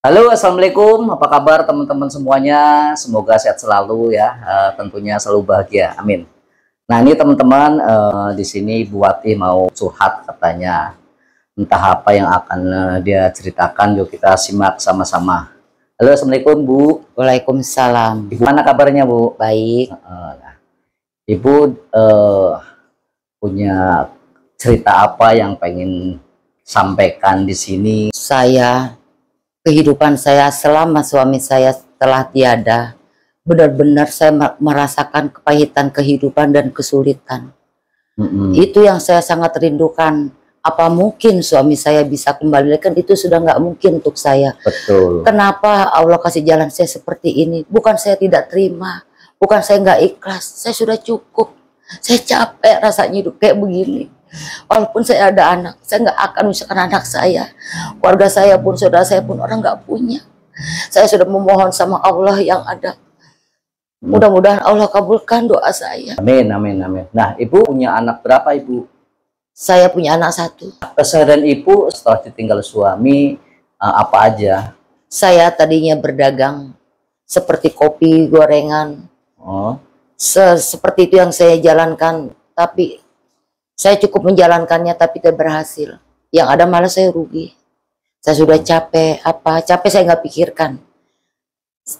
Halo, assalamualaikum. Apa kabar teman-teman semuanya? Semoga sehat selalu ya. Tentunya selalu bahagia. Amin. Nah ini teman-teman, di sini Bu Wati mau curhat katanya. Entah apa yang akan dia ceritakan. Yuk kita simak sama-sama. Halo, assalamualaikum Bu. Waalaikumsalam. Ibu mana kabarnya Bu? Baik. Nah, Ibu punya cerita apa yang pengen sampaikan di sini? Kehidupan saya selama suami saya telah tiada, benar-benar saya merasakan kepahitan kehidupan dan kesulitan. Itu yang saya sangat rindukan. Apa mungkin suami saya bisa kembali? Kan itu sudah nggak mungkin untuk saya. Betul. Kenapa Allah kasih jalan saya seperti ini? Bukan saya tidak terima, bukan saya nggak ikhlas. Saya sudah cukup. Saya capek rasanya hidup kayak begini. Walaupun saya ada anak, saya nggak akan misalkan anak saya, keluarga saya pun, saudara saya pun orang nggak punya. Saya sudah memohon sama Allah yang ada. Mudah-mudahan Allah kabulkan doa saya. Amin, amin, amin. Nah, Ibu punya anak berapa, Ibu? Saya punya anak 1. Keseharian Ibu setelah ditinggal suami, apa aja? Saya tadinya berdagang seperti kopi, gorengan. Oh. Seperti itu yang saya jalankan, tapi saya cukup menjalankannya tapi tidak berhasil. Yang ada malah saya rugi. Saya sudah capek, capek saya nggak pikirkan.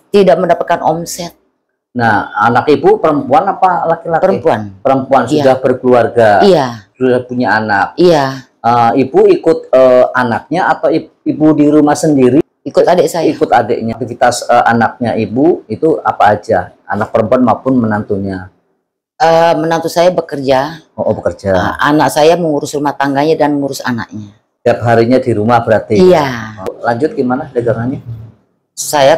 Tidak mendapatkan omset. Nah, anak Ibu perempuan apa laki-laki? Perempuan. Perempuan, Iya. sudah berkeluarga. Iya. Sudah punya anak. Iya. Ibu ikut anaknya atau Ibu di rumah sendiri? Ikut adik saya. Ikut adiknya. Aktivitas anaknya Ibu itu apa aja? Anak perempuan maupun menantunya? Menantu saya bekerja. Oh, bekerja. Anak saya mengurus rumah tangganya dan mengurus anaknya. Tiap harinya di rumah berarti? Iya. Lanjut gimana dagangannya? Saya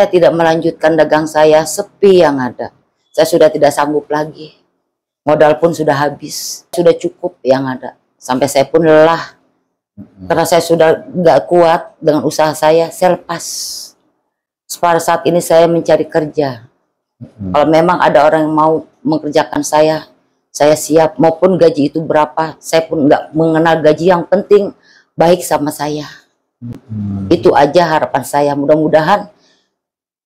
tidak melanjutkan dagang saya, sepi yang ada. Saya sudah tidak sanggup lagi. Modal pun sudah habis. Sudah cukup yang ada. Sampai saya pun lelah. Karena saya sudah nggak kuat dengan usaha saya lepas. Pada saat ini saya mencari kerja. Kalau memang ada orang yang mau mengerjakan saya siap. Maupun gaji itu berapa, saya pun nggak mengenal gaji. Yang penting baik sama saya. Itu aja harapan saya. Mudah-mudahan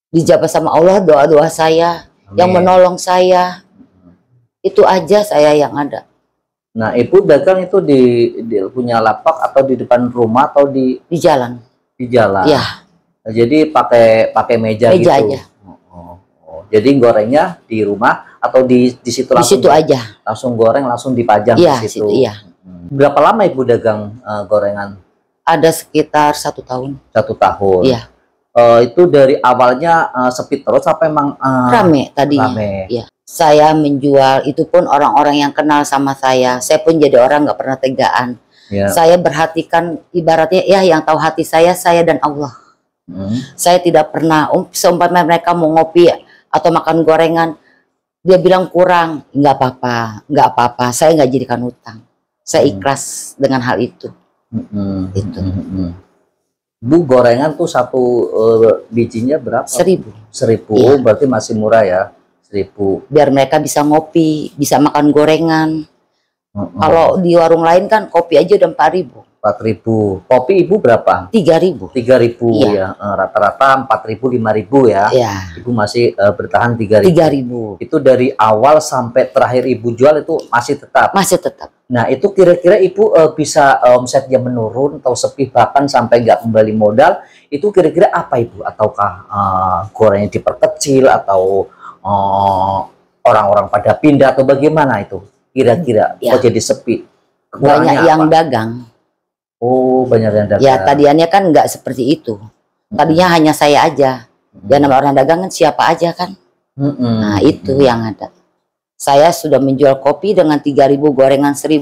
dijawab sama Allah doa-doa saya. Amin. Yang menolong saya. Itu aja saya yang ada. Nah, Ibu dagang itu di punya lapak atau di depan rumah atau di jalan? Di jalan. Iya. Jadi pakai meja gitu. Aja. Jadi gorengnya di rumah atau di situ langsung? Di situ aja. Langsung goreng, langsung dipajang di situ. Iya. Berapa lama Ibu dagang gorengan? Ada sekitar 1 tahun. 1 tahun. Iya. Itu dari awalnya sepi terus apa emang rame tadinya? Rame. Iya. Saya menjual itu pun orang-orang yang kenal sama saya. Saya pun jadi orang nggak pernah tegaan. Ya. Saya perhatikan ibaratnya ya yang tahu hati saya dan Allah. Saya tidak pernah seumpama mereka mau ngopi atau makan gorengan, dia bilang kurang, nggak apa-apa, saya nggak jadikan hutang. Saya ikhlas dengan hal itu. Itu. Bu, gorengan tuh satu bijinya berapa? 1.000. 1.000, iya. Berarti masih murah ya, 1.000. Biar mereka bisa ngopi, bisa makan gorengan. Kalau di warung lain kan kopi aja udah 4.000. 4.000. Kopi Ibu berapa? 3.000. 3.000 iya. Ya. Rata-rata 4.000, 5.000 ya. Iya. Ibu masih bertahan 3.000. 3.000. Itu dari awal sampai terakhir Ibu jual itu masih tetap? Masih tetap. Nah, itu kira-kira Ibu bisa omsetnya menurun atau sepi bahkan sampai nggak kembali modal, itu kira-kira apa Ibu? Ataukah gorengnya diperkecil atau orang-orang pada pindah atau bagaimana itu? Kira-kira kok jadi sepi? Banyak yang dagang. Oh, banyak yang dagang. Ya, tadiannya kan nggak seperti itu. Tadinya hanya saya aja. Ya, nama orang dagang kan siapa aja kan. Nah, itu yang ada. Saya sudah menjual kopi dengan 3.000, gorengan 1.000.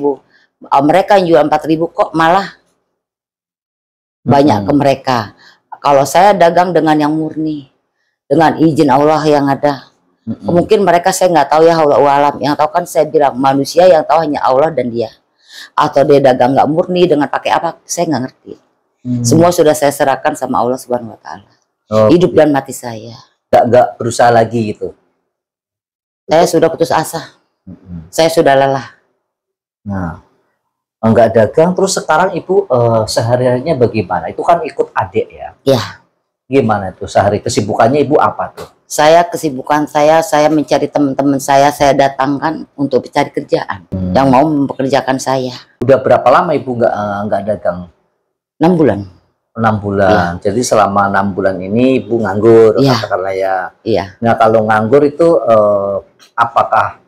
Mereka yang jual 4.000 kok malah banyak ke mereka. Kalau saya dagang dengan yang murni, dengan izin Allah yang ada. Mungkin mereka saya nggak tahu ya, Allah alam. Yang tahu kan saya bilang manusia, yang tahu hanya Allah dan dia. Atau dia dagang nggak murni dengan pakai apa, saya nggak ngerti. Semua sudah saya serahkan sama Allah Subhanahu Wa Taala. Hidup dan mati saya. Nggak berusaha lagi gitu. Saya sudah putus asa. Saya sudah lelah. Nah, nggak dagang terus sekarang Ibu sehari-harinya bagaimana? Itu kan ikut adik ya? Iya. Gimana tuh sehari kesibukannya Ibu apa tuh? Kesibukan saya mencari teman-teman saya datangkan untuk mencari kerjaan yang mau mempekerjakan saya. Udah berapa lama Ibu nggak dagang? 6 bulan. 6 bulan. Jadi selama 6 bulan ini Ibu nganggur, katakanlah ya. Iya. Nah kalau nganggur itu apakah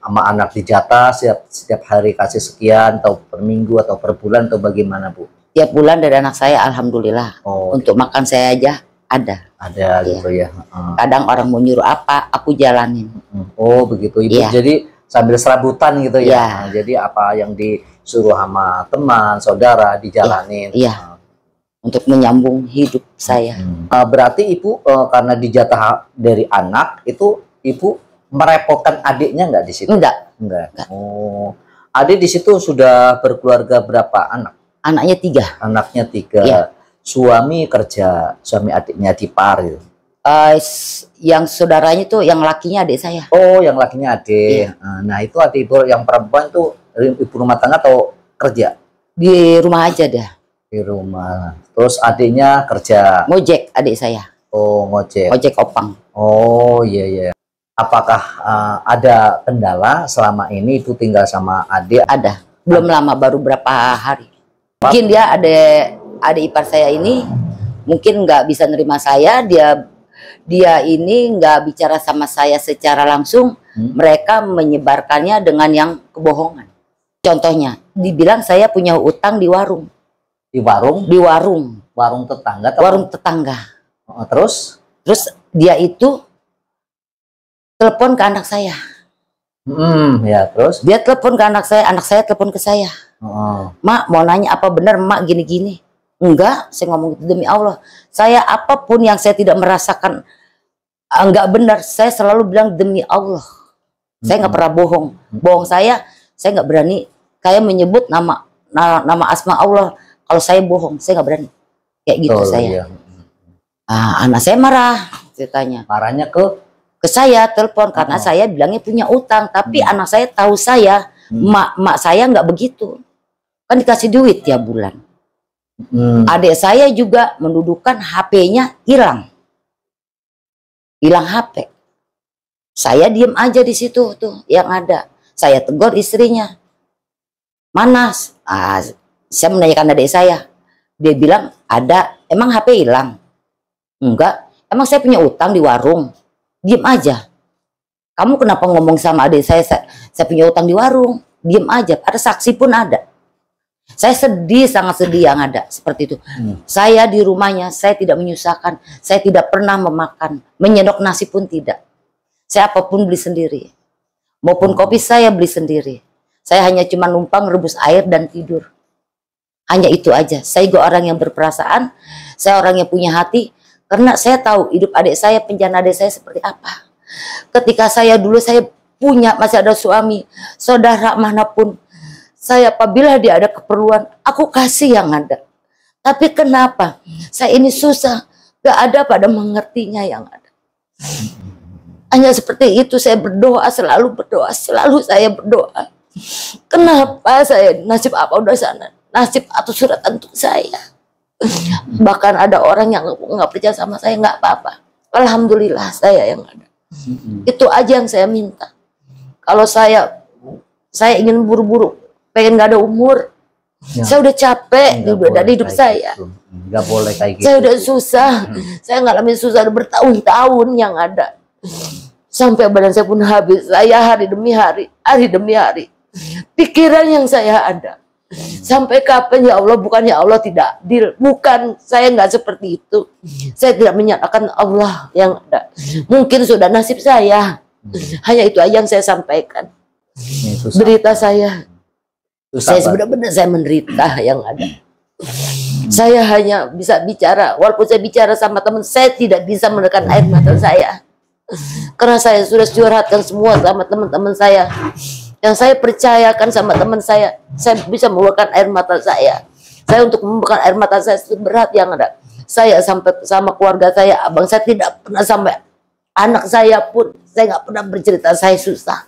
sama anak dijatah setiap hari kasih sekian, atau per minggu atau per bulan, atau bagaimana Bu? Tiap bulan dari anak saya alhamdulillah. Untuk makan saya aja ada. Ada gitu ya. Kadang orang mau nyuruh apa, aku jalanin. Oh begitu Ibu. Jadi sambil serabutan gitu ya. Jadi apa yang disuruh sama teman, saudara dijalanin. Iya. Untuk menyambung hidup saya. Berarti Ibu karena dijatah dari anak itu Ibu merepotkan adiknya nggak di situ? Enggak. Oh, adik di situ sudah berkeluarga berapa anak? Anaknya 3. Anaknya 3. Suami kerja, suami adiknya di Par gitu. Yang saudaranya tuh, yang lakinya adik saya. Oh, yang lakinya adik. Nah itu adik Ibu yang perempuan tuh ibu rumah tangga atau kerja? Di rumah aja dah. Di rumah. Terus adiknya kerja? Ngojek adik saya. Oh, ngojek. Ngojek opang. Oh iya. Apakah ada kendala selama ini Ibu tinggal sama adik? Ada. Belum lama, baru berapa hari. Mungkin dia adik ipar saya ini mungkin nggak bisa nerima saya. Dia ini nggak bicara sama saya secara langsung. Mereka menyebarkannya dengan yang kebohongan. Contohnya, dibilang saya punya utang di warung. Di warung? Di warung. Warung tetangga? Warung tetangga. Terus dia itu telepon ke anak saya. Ya terus? Dia telepon ke anak saya telepon ke saya. Mak mau nanya apa benar Mak gini-gini? Enggak, saya ngomong itu demi Allah. Saya apapun yang saya tidak merasakan enggak benar, saya selalu bilang demi Allah. Saya nggak pernah bohong. Bohong saya nggak berani. Kayak menyebut nama asma Allah. Kalau saya bohong, saya nggak berani. Kayak gitu saya. Iya. Anak saya marah, ceritanya. Marahnya ke saya telepon karena saya bilangnya punya utang, tapi anak saya tahu saya, mak saya nggak begitu. Kan dikasih duit tiap bulan. Adik saya juga mendudukan HP-nya hilang. Hilang HP. Saya diem aja di situ tuh yang ada. Saya tegur istrinya. Mana? Saya menanyakan adik saya. Dia bilang ada. Emang HP hilang? Enggak. Emang saya punya utang di warung? Diem aja. Kamu kenapa ngomong sama adik saya punya utang di warung? Diem aja. Ada saksi pun ada. Saya sedih, sangat sedih yang ada seperti itu. Saya di rumahnya, saya tidak menyusahkan. Saya tidak pernah memakan. Menyendok nasi pun tidak. Saya apapun beli sendiri. Maupun kopi saya beli sendiri. Saya hanya cuma numpang rebus air dan tidur. Hanya itu aja. Saya juga orang yang berperasaan. Saya orang yang punya hati. Karena saya tahu hidup adik saya, penjara adik saya seperti apa. Ketika saya dulu saya punya, masih ada suami, saudara manapun. Saya apabila dia ada keperluan, aku kasih yang ada. Tapi kenapa? Saya ini susah. Gak ada pada mengertinya yang ada. Hanya seperti itu saya berdoa, selalu saya berdoa. Kenapa saya, nasib apa udah sana? Nasib atau suratan untuk saya. Bahkan ada orang yang nggak percaya sama saya, nggak apa-apa. Alhamdulillah saya yang ada. Itu aja yang saya minta. Kalau saya ingin buru-buru, pengen nggak ada umur. Saya udah capek dari hidup saya. Nggak boleh kayak gitu. Saya udah susah. Saya ngalamin susah bertahun-tahun yang ada. Sampai badan saya pun habis. Saya hari demi hari pikiran yang saya ada. Sampai kapan ya Allah? Bukan ya Allah tidak adil. Bukan, saya nggak seperti itu. Saya tidak menyatakan Allah yang ada. Mungkin sudah nasib saya. Hanya itu aja yang saya sampaikan. Berita saya. Saya benar-benar saya menderita yang ada. Saya hanya bisa bicara. Walaupun saya bicara sama teman, saya tidak bisa menekan air mata saya. Karena saya sudah curhatkan semua sama teman-teman saya. Yang saya percayakan sama teman saya bisa mengeluarkan air mata saya. Saya untuk mengeluarkan air mata saya itu berat yang ada. Saya sampai sama keluarga saya, abang saya tidak pernah, sampai anak saya pun, saya nggak pernah bercerita saya susah.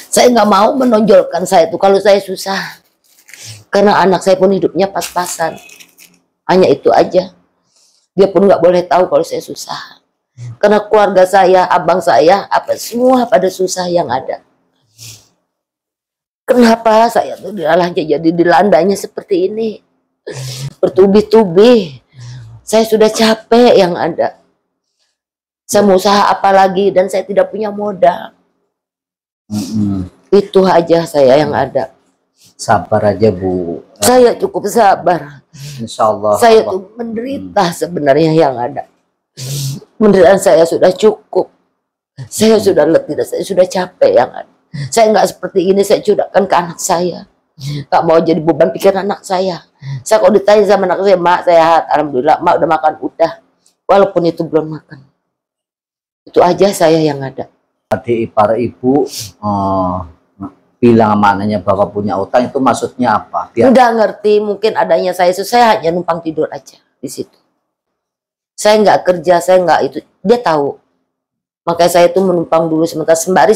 Saya nggak mau menonjolkan saya itu kalau saya susah. Karena anak saya pun hidupnya pas-pasan. Hanya itu aja. Dia pun nggak boleh tahu kalau saya susah. Karena keluarga saya, abang saya, apa semua pada susah yang ada. Kenapa saya tuh jadi dilandanya seperti ini? Bertubi-tubi. Saya sudah capek yang ada. Saya mau usaha apa lagi dan saya tidak punya modal. Itu aja saya yang ada. Sabar aja Bu. Saya cukup sabar. Insya Allah. Saya tuh menderita sebenarnya yang ada. Penderitaan saya sudah cukup. Saya sudah letih, saya sudah capek yang ada. Saya nggak seperti ini, saya curahkan ke anak saya. Nggak mau jadi beban pikiran anak saya. Saya kalau ditanya sama anak saya, mak sehat, alhamdulillah, mak udah makan, udah. Walaupun itu belum makan. Itu aja saya yang ada. Adik ipar ibu bilang mananya bahwa punya utang itu maksudnya apa? Udah ngerti, mungkin adanya saya hanya numpang tidur aja di situ. Saya nggak kerja, saya nggak itu. Dia tahu. Makanya saya itu menumpang dulu sementara sembari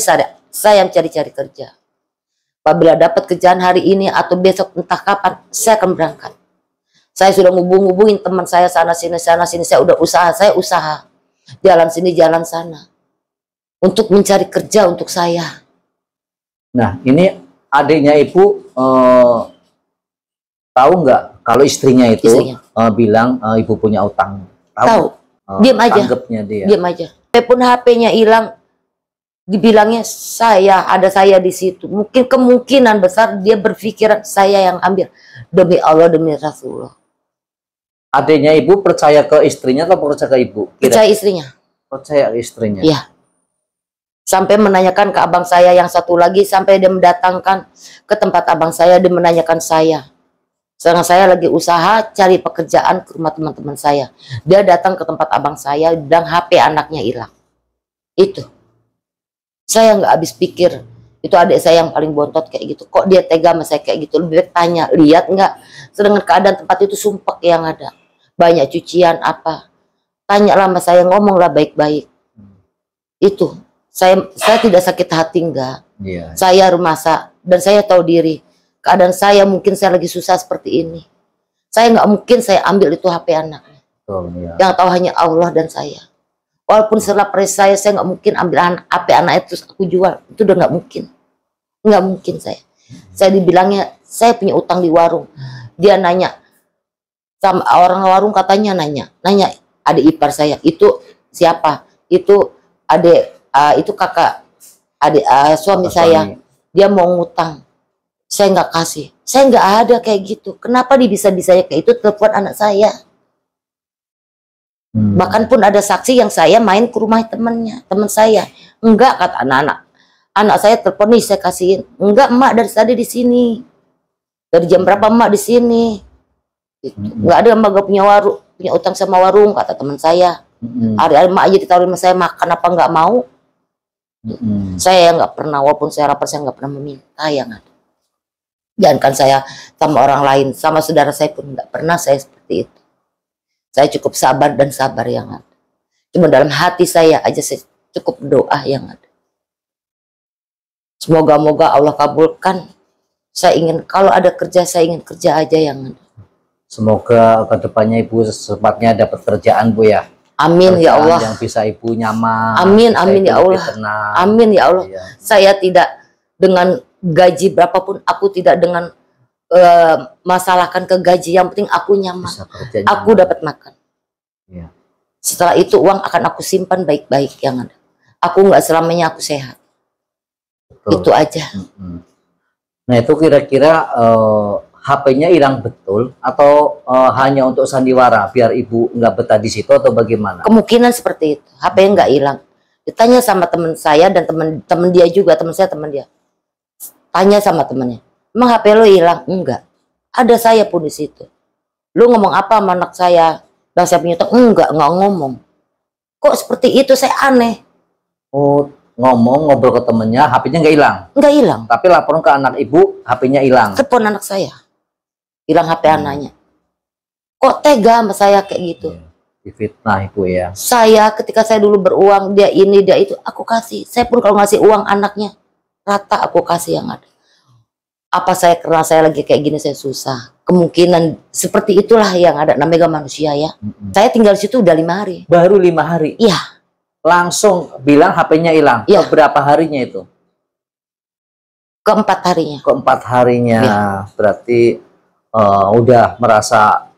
saya cari-cari kerja. Apabila dapat kerjaan hari ini atau besok entah kapan, saya akan berangkat. Saya sudah ngubungin teman saya sana sini, saya udah saya usaha. Jalan sini, jalan sana. Untuk mencari kerja untuk saya. Nah, ini adiknya ibu tahu nggak kalau istrinya itu bilang ibu punya utang? Tahu. Diam aja. Tanggapnya dia. Diam aja. Walaupun HP-nya hilang, dibilangnya ada saya di situ. Mungkin kemungkinan besar dia berpikiran saya yang ambil. Demi Allah, demi Rasulullah. Adiknya ibu percaya ke istrinya atau percaya ke ibu? Percaya istrinya. Percaya ke istrinya. Iya. Sampai menanyakan ke abang saya yang satu lagi, sampai dia mendatangkan ke tempat abang saya, dia menanyakan saya. Sedangkan saya lagi usaha cari pekerjaan ke rumah teman-teman saya. Dia datang ke tempat abang saya, bilang HP anaknya hilang. Itu. Saya nggak habis pikir. Itu adik saya yang paling bontot kayak gitu. Kok dia tega sama saya kayak gitu? Lebih baik tanya, lihat nggak? Sedangkan keadaan tempat itu sumpek yang ada. Banyak cucian apa. Tanyalah sama saya, ngomonglah baik-baik. Itu. Saya tidak sakit hati enggak. Yeah. Saya rumasa dan saya tahu diri. Keadaan saya mungkin saya lagi susah seperti ini. Saya nggak mungkin saya ambil itu HP anaknya. Yeah. Yang tahu hanya Allah dan saya. Walaupun setelah peres saya nggak mungkin ambil HP anak itu terus aku jual. Itu udah nggak mungkin. Nggak mungkin saya. Saya dibilangnya saya punya utang di warung. Dia nanya sama orang warung, katanya nanya adik ipar saya itu siapa? Itu adik. Itu kakak adik suami saya, dia mau ngutang, saya nggak kasih, saya nggak ada kayak gitu. Kenapa dia bisa-bisanya kayak itu? Telepon anak saya. Bahkan pun ada saksi yang saya main ke rumah teman saya. Enggak, kata anak saya telepon nih, saya kasihin. Enggak, emak dari tadi di sini. Dari jam berapa emak di sini? Enggak ada, emak gak punya utang sama warung, kata teman saya. Hari-hari emak aja ditawarin sama saya makan apa nggak mau. Saya yang nggak pernah, walaupun saya lapar saya nggak pernah meminta yang ada. Jangankan saya sama orang lain, sama saudara saya pun nggak pernah saya seperti itu. Saya cukup sabar dan sabar yang ada. Cuma dalam hati saya aja saya cukup doa yang ada. Semoga-moga Allah kabulkan. Saya ingin kalau ada kerja, saya ingin kerja aja yang ada. Semoga kedepannya ibu secepatnya dapat kerjaan Bu ya. Amin ya Allah. Yang bisa ibu nyaman. Amin, amin ya Allah. Amin ya Allah. Ya. Saya tidak dengan gaji berapapun, aku tidak dengan masalahkan ke gaji. Yang penting aku nyaman. Aku dapat makan. Ya. Setelah itu uang akan aku simpan baik-baik yang ada. Aku nggak selamanya aku sehat. Betul. Itu aja. Nah itu kira-kira HP-nya hilang betul atau hanya untuk sandiwara biar ibu nggak betah di situ atau bagaimana? Kemungkinan seperti itu. HP-nya nggak hilang. Ditanya sama teman saya dan teman dia juga, teman dia. Tanya sama temannya, emang HP lo hilang? Enggak. Ada saya pun di situ. Lu ngomong apa sama anak saya? Bang saya punya utang? Enggak ngomong. Kok seperti itu? Saya aneh. Oh, ngobrol ke temennya, HP-nya nggak hilang? Nggak hilang. Tapi laporan ke anak ibu, HP-nya hilang. Telepon anak saya. Hilang HP anaknya. Kok tega sama saya kayak gitu? Difitnah ibu ya. Saya ketika saya dulu beruang, dia ini, dia itu, aku kasih. Saya pun kalau ngasih uang anaknya, rata aku kasih yang ada. Apa saya karena saya lagi kayak gini saya susah? Kemungkinan seperti itulah yang ada, namanya manusia ya. Saya tinggal di situ udah 5 hari. Baru 5 hari? Iya. Langsung bilang HP-nya hilang? Iya. Berapa harinya itu? Keempat harinya. Keempat harinya. Iya. Berarti udah merasa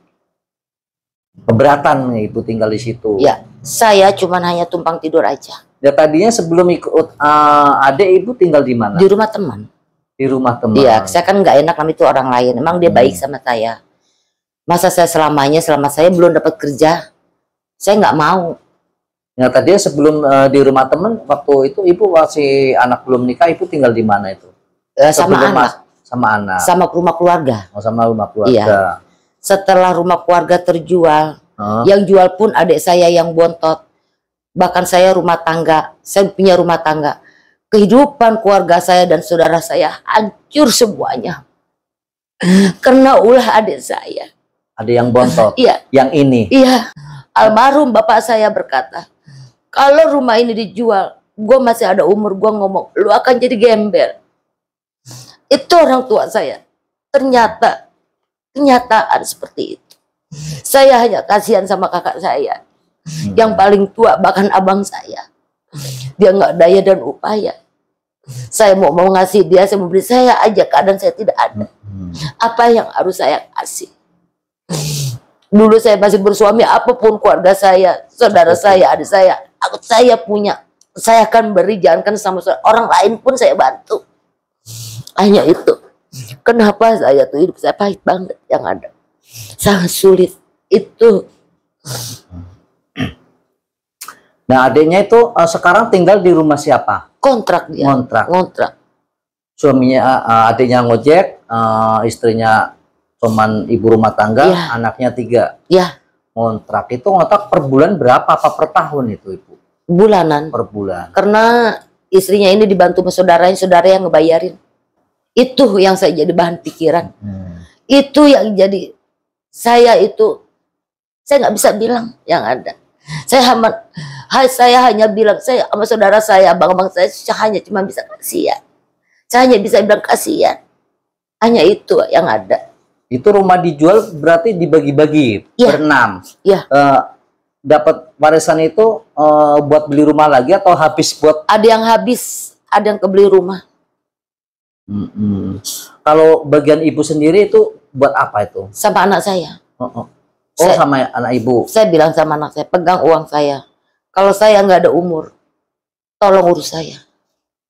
keberatan ibu tinggal di situ. Ya, saya cuman hanya tumpang tidur aja. Ya tadinya sebelum ikut adik ibu tinggal di mana? Di rumah teman. Di rumah teman. Iya, saya kan nggak enak namanya itu orang lain. Emang dia baik sama saya. Masa saya selama saya belum dapat kerja, saya nggak mau. Ya tadinya sebelum di rumah teman waktu itu ibu masih anak belum nikah, ibu tinggal di mana itu? Sama anak. Sama anak. Sama rumah keluarga. Oh, sama rumah keluarga. Iya. Setelah rumah keluarga terjual, yang jual pun adik saya yang bontot. Bahkan saya rumah tangga, saya punya rumah tangga. Kehidupan keluarga saya dan saudara saya hancur semuanya. Karena ulah adik saya. Ada yang bontot? Iya. Yang ini? Iya. Almarhum bapak saya berkata, kalau rumah ini dijual, gue masih ada umur, gue ngomong, lu akan jadi gembel. Itu orang tua saya. Ternyata, kenyataan seperti itu. Saya hanya kasihan sama kakak saya. Yang paling tua, bahkan abang saya. Dia nggak daya dan upaya. Saya mau ngasih dia, saya mau beli, saya aja keadaan saya tidak ada. Apa yang harus saya kasih? Dulu saya masih bersuami, apapun keluarga saya, saudara saya, adik saya punya, saya akan beri, jangankan sama orang lain pun saya bantu. Hanya itu. Kenapa saya tuh hidup saya pahit banget yang ada. Sangat sulit. Itu. Nah adiknya itu sekarang tinggal di rumah siapa? Kontrak dia. Ngontrak. Suaminya, adiknya ngojek, istrinya cuman ibu rumah tangga, ya. Anaknya 3. Ya. Ngontrak itu ngontrak per bulan berapa? Apa per tahun itu ibu? Bulanan. Per bulan. Karena istrinya ini dibantu sama saudara yang ngebayarin. Itu yang saya jadi bahan pikiran. Itu yang jadi saya nggak bisa bilang yang ada. Saya hanya bilang, saya sama saudara saya, abang-abang saya hanya cuma bisa kasihan. Saya hanya bisa bilang kasihan. Hanya itu yang ada. Itu rumah dijual berarti dibagi-bagi ber-6. Iya. Dapat warisan itu buat beli rumah lagi atau habis buat? Ada yang habis, ada yang kebeli rumah. Kalau bagian ibu sendiri itu buat apa itu? Sama anak saya. Sama anak ibu. Saya bilang sama anak saya, pegang uang saya. Kalau saya nggak ada umur, tolong urus saya.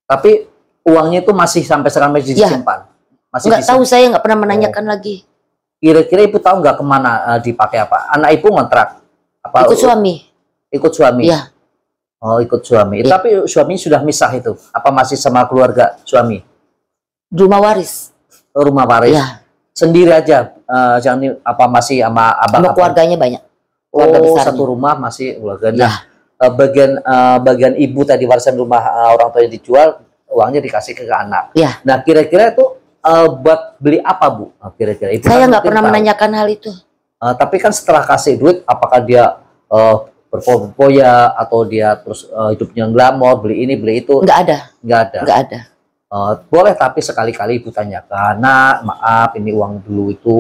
Tapi uangnya itu masih sampai sekarang masih disimpan? Masih nggak tahu, saya nggak pernah menanyakan lagi. Kira-kira ibu tahu nggak kemana dipakai apa? Anak ibu ngontrak? Apa? Ikut suami. Ikut suami? Iya. Oh, ikut suami. Ya. Tapi suami sudah misah itu? Apa masih sama keluarga suami? Rumah waris. Rumah waris? Iya. Sendiri aja? Jangan apa masih sama abang? Sama keluarganya banyak. Keluarga besarnya. Satu rumah masih keluarganya. Ya. Bagian ibu tadi warisan rumah orang tua yang dijual, uangnya dikasih ke anak. Ya. Nah kira-kira itu buat beli apa Bu? Kira-kira ibu saya nggak pernah menanyakan hal itu. Tapi kan setelah kasih duit, apakah dia berfoya atau dia terus hidupnya glamor, beli ini beli itu? Nggak ada. Nggak ada. Boleh, tapi sekali-kali ibu tanyakan, nak maaf ini uang dulu itu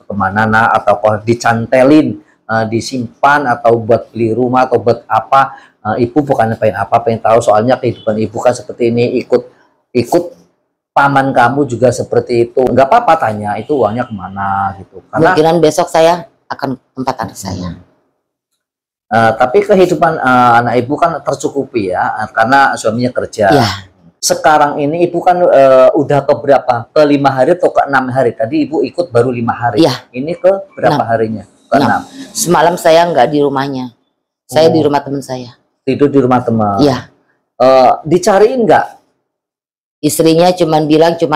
kemana nak, atau dicantelin, disimpan atau buat beli rumah atau buat apa? Ibu bukan pengen apa, pengen tahu, soalnya kehidupan ibu kan seperti ini, ikut paman kamu juga seperti itu. Nggak apa-apa tanya itu uangnya kemana gitu. Karena kemungkinan besok saya akan tempat anak saya. Tapi kehidupan anak ibu kan tercukupi ya, karena suaminya kerja. Ya. Sekarang ini ibu kan udah ke berapa? Ke 5 hari atau ke 6 hari? Tadi ibu ikut baru 5 hari. Ya. Ini ke berapa harinya? Ke 6. Semalam saya nggak di rumahnya. Saya di rumah teman saya. Tidur di rumah teman. Iya. Dicariin nggak? Istrinya cuman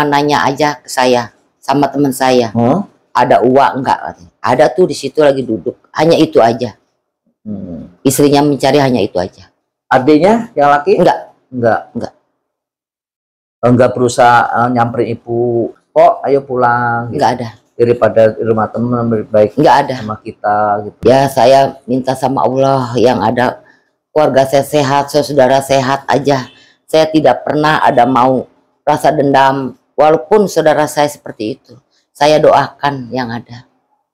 nanya aja ke saya sama teman saya. Ada uang enggak? Ada tuh di situ lagi duduk. Hanya itu aja. Istrinya mencari hanya itu aja. Adiknya yang laki? Enggak. Enggak berusaha nyamperin ibu, kok ayo pulang gitu. Enggak ada. Daripada di rumah teman lebih baik enggak ada sama kita gitu. Ya saya minta sama Allah yang ada keluarga saya sehat, saudara sehat aja. Saya tidak pernah ada mau rasa dendam Walaupun saudara saya seperti itu, saya doakan yang ada.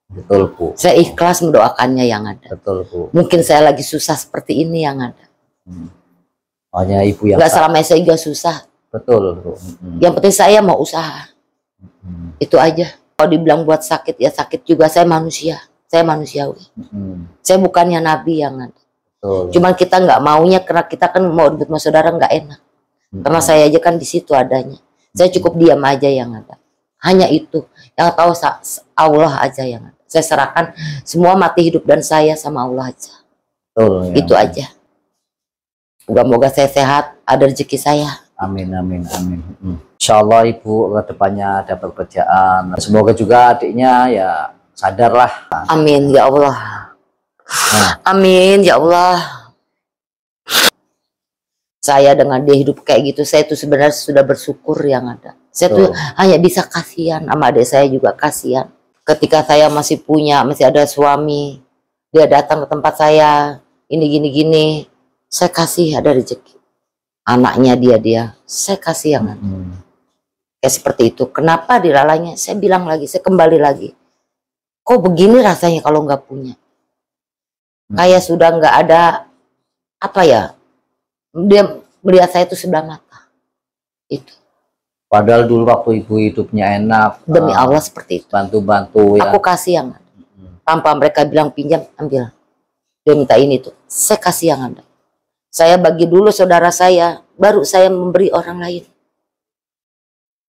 Betul, Bu. Saya ikhlas mendoakannya yang ada. Betul, Bu. Mungkin saya lagi susah seperti ini yang ada. Hanya ibu yang Nggak selama saya juga susah. betul, Bu. Yang penting saya mau usaha. Itu aja. Kalau dibilang buat sakit, ya sakit juga. Saya manusia. Saya manusiawi. Saya bukannya nabi yang ada. Betul. Cuman kita nggak maunya karena kita kan mau ribut sama saudara nggak enak. Karena saya aja kan di situ adanya. Saya cukup diam aja yang ada. Hanya itu. Yang tahu Allah aja yang ada. Saya serahkan semua mati hidup dan saya sama Allah aja. Betul, Itu aja. Moga-moga saya sehat, ada rezeki saya. Amin, amin, amin. Insya Allah ibu kedepannya dapat kerjaan. Semoga juga adiknya ya sadarlah. Amin ya Allah. Amin ya Allah. Saya dengan dia hidup kayak gitu, saya tuh sebenarnya sudah bersyukur yang ada. Saya tuh hanya bisa kasihan sama adik saya juga kasihan. Ketika saya masih ada suami, dia datang ke tempat saya, ini gini-gini, saya kasih ada rezeki. Anaknya dia, saya kasih yang ada. Kayak seperti itu. Kenapa dilalainya? Saya bilang lagi, saya kembali lagi. Kok begini rasanya kalau nggak punya? Kayak sudah nggak ada, apa ya, dia melihat saya itu sebelah mata. Itu. Padahal dulu waktu ibu hidupnya enak. Demi Allah seperti itu. Bantu-bantu ya. Aku kasih yang ada. Tanpa mereka bilang pinjam, ambil. Dia minta ini tuh. Saya kasih yang ada. Saya bagi dulu saudara saya, baru saya memberi orang lain.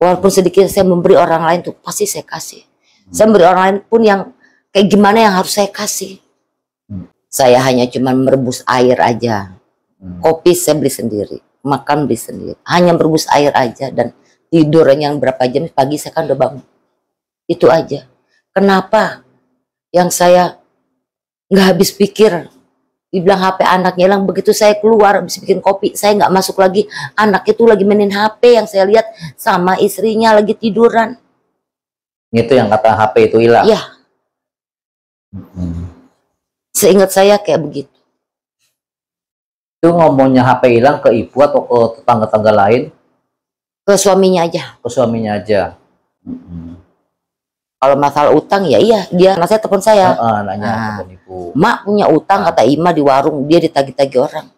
Walaupun sedikit saya memberi orang lain tuh, pasti saya kasih. Saya memberi orang lain pun yang kayak gimana yang harus saya kasih. Saya hanya cuma merebus air aja. Kopi saya beli sendiri. Makan beli sendiri. Hanya merebus air aja dan tidur yang berapa jam pagi saya kan udah bangun. Itu aja. Kenapa yang saya nggak habis pikir? Dibilang HP anaknya hilang, begitu saya keluar habis bikin kopi, saya nggak masuk lagi. Anak itu lagi mainin HP yang saya lihat sama istrinya lagi tiduran. Itu yang kata HP itu hilang. Iya. Seingat saya kayak begitu. Itu ngomongnya HP hilang ke ibu atau ke tetangga-tetangga lain? Ke suaminya aja. Ke suaminya aja. Kalau masalah utang ya iya, dia saya telepon saya. Nanya ke ibu. Mak punya utang kata Ima di warung, dia ditagih-tagih orang.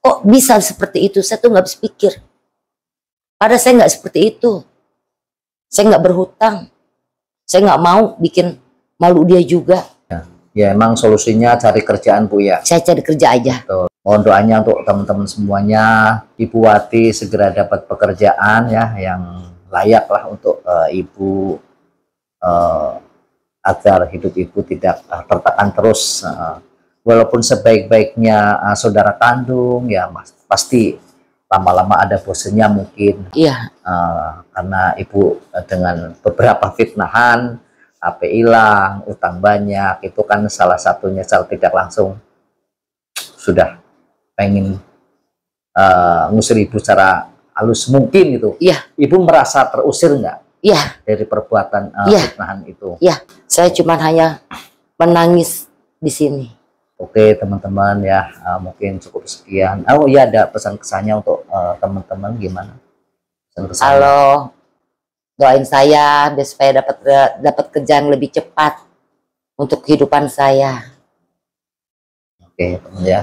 Kok bisa seperti itu? Saya tuh nggak habis pikir. Padahal saya nggak seperti itu. Saya nggak berhutang. Saya nggak mau bikin malu dia juga. Ya emang solusinya cari kerjaan Bu ya. Saya cari kerja aja. Betul. Mohon doanya untuk teman-teman semuanya, Ibu Wati segera dapat pekerjaan ya yang layak lah untuk ibu, agar hidup ibu tidak tertekan terus. Walaupun sebaik-baiknya saudara kandung ya pasti lama-lama ada bosannya mungkin. Iya. Karena ibu dengan beberapa fitnahan, HP hilang, utang banyak, itu kan salah satunya secara tidak langsung sudah pengen ngusir ibu secara halus mungkin gitu. Iya. Ibu merasa terusir nggak? Iya. Dari perbuatan fitnahan itu. Iya. Saya cuma hanya menangis di sini. Oke teman-teman ya, mungkin cukup sekian. Oh iya, ada pesan kesannya untuk teman-teman gimana? Halo, doain saya biar supaya dapat kerja yang lebih cepat untuk kehidupan saya. Oke teman ya.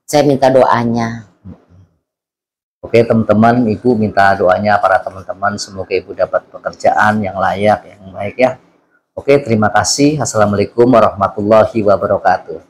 Saya minta doanya. Oke teman-teman, ibu minta doanya para teman-teman semoga ibu dapat pekerjaan yang layak, yang baik ya. Oke, terima kasih. Assalamualaikum warahmatullahi wabarakatuh.